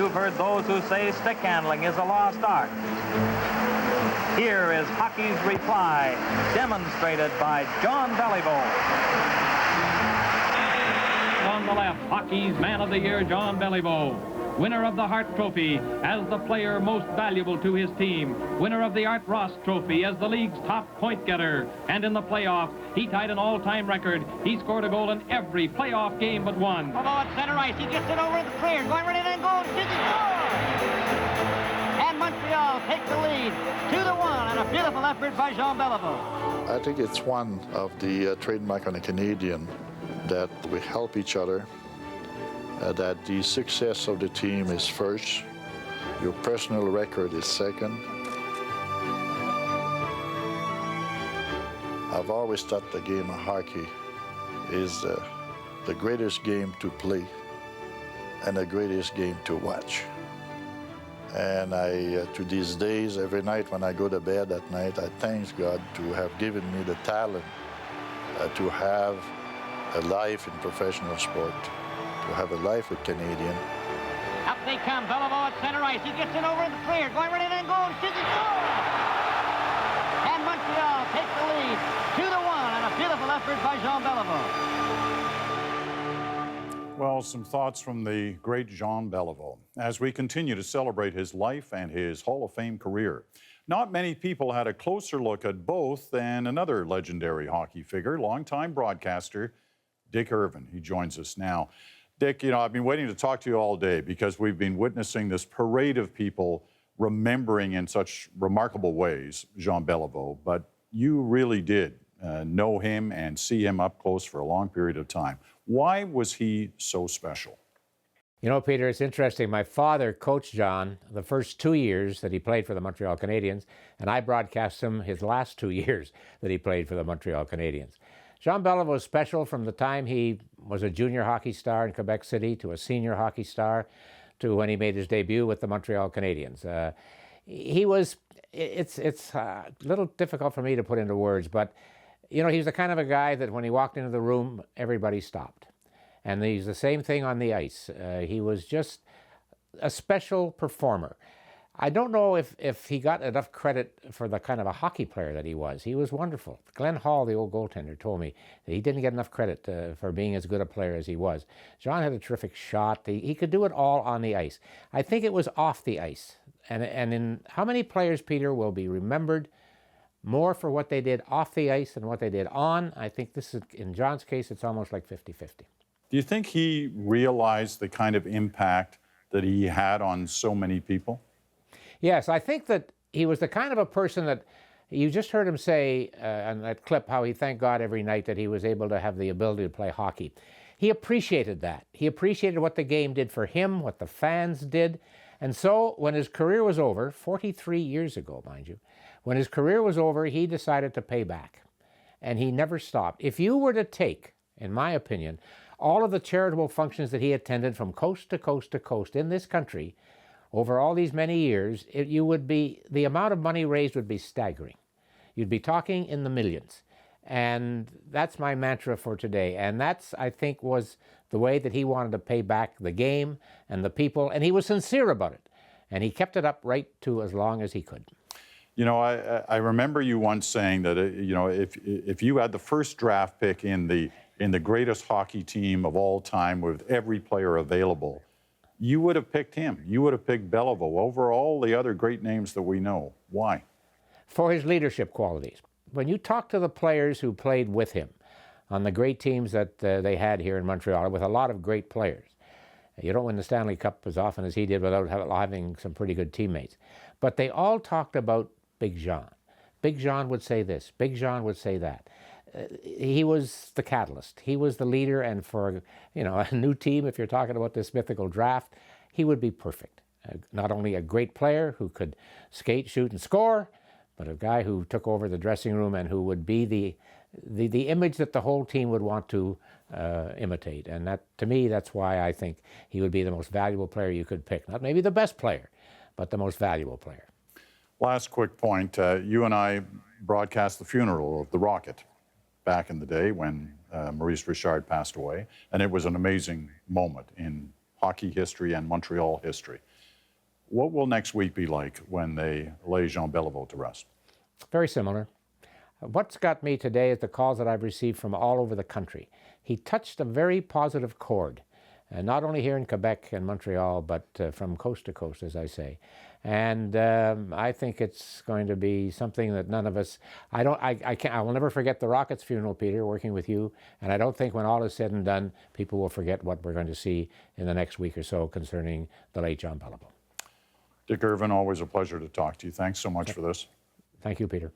you've heard those who say stick handling is a lost art. Here is hockey's reply, demonstrated by Jean Béliveau. On the left, hockey's Man of the Year, Jean Béliveau. Winner of the Hart Trophy as the player most valuable to his team. Winner of the Art Ross Trophy as the league's top point getter. And in the playoffs, he tied an all-time record. He scored a goal in every playoff game but one. Although at center ice, he gets it over the clear. Going right in and goal. Shoots it, score! And Montreal takes the lead 2-1, and a beautiful effort by Jean Béliveau. I think it's one of the trademark on the Canadian that we help each other. That the success of the team is first, your personal record is second. I've always thought the game of hockey is the greatest game to play and the greatest game to watch. And to these days, every night when I go to bed at night, I thank God to have given me the talent to have a life in professional sport. To have a life with Canadian. Up they come, Béliveau at center ice. He gets it over in the clear. Going right in and goal. Shoots it, score! And Montreal takes the lead 2-1, and a beautiful effort by Jean Béliveau. Well, some thoughts from the great Jean Béliveau as we continue to celebrate his life and his Hall of Fame career. Not many people had a closer look at both than another legendary hockey figure, longtime broadcaster, Dick Irvin. He joins us now. Dick, you know, I've been waiting to talk to you all day because we've been witnessing this parade of people remembering in such remarkable ways Jean Béliveau, but you really did know him and see him up close for a long period of time. Why was he so special? You know, Peter, it's interesting. My father coached John the first 2 years that he played for the Montreal Canadiens, and I broadcast him his last 2 years that he played for the Montreal Canadiens. Jean Béliveau was special from the time he was a junior hockey star in Quebec City to a senior hockey star to when he made his debut with the Montreal Canadiens. It's a little difficult for me to put into words, but, you know, he was the kind of a guy that when he walked into the room, everybody stopped. And he's the same thing on the ice. He was just a special performer. I don't know if he got enough credit for the kind of a hockey player that he was. He was wonderful. Glenn Hall, the old goaltender, told me that he didn't get enough credit for being as good a player as he was. John had a terrific shot. He could do it all on the ice. I think it was off the ice. And in how many players, Peter, will be remembered more for what they did off the ice than what they did on? I think this is, in John's case, it's almost like 50-50. Do you think he realized the kind of impact that he had on so many people? Yes, I think that he was the kind of a person that you just heard him say on that clip how he thanked God every night that he was able to have the ability to play hockey. He appreciated that. He appreciated what the game did for him, what the fans did. And so when his career was over, 43 years ago, mind you, when his career was over, he decided to pay back. And he never stopped. If you were to take, in my opinion, all of the charitable functions that he attended from coast to coast to coast in this country, over all these many years, the amount of money raised would be staggering. You'd be talking in the millions. And that's my mantra for today. And that's, I think, was the way that he wanted to pay back the game and the people. And he was sincere about it. And he kept it up right to as long as he could. You know, I remember you once saying that, you know, if you had the first draft pick in the greatest hockey team of all time with every player available, you would have picked him. You would have picked Béliveau over all the other great names that we know. Why? For his leadership qualities. When you talk to the players who played with him on the great teams that they had here in Montreal, with a lot of great players, you don't win the Stanley Cup as often as he did without having some pretty good teammates. But they all talked about Big Jean. Big Jean would say this. Big Jean would say that. He was the catalyst. He was the leader, and for, you know, a new team, if you're talking about this mythical draft, he would be perfect. Not only a great player who could skate, shoot, and score, but a guy who took over the dressing room and who would be the image that the whole team would want to imitate. And that, to me, that's why I think he would be the most valuable player you could pick. Not maybe the best player, but the most valuable player. Last quick point. You and I broadcast the funeral of the Rocket back in the day when Maurice Richard passed away. And it was an amazing moment in hockey history and Montreal history. What will next week be like when they lay Jean Béliveau to rest? Very similar. What's got me today is the calls that I've received from all over the country. He touched a very positive chord, not only here in Quebec and Montreal, but from coast to coast, as I say. And I think it's going to be something that none of us, I will never forget the Rockets' funeral, Peter, working with you. And I don't think when all is said and done, people will forget what we're going to see in the next week or so concerning the late Jean Béliveau. Dick Irvin, always a pleasure to talk to you. Thanks so much for this. Thank you, Peter.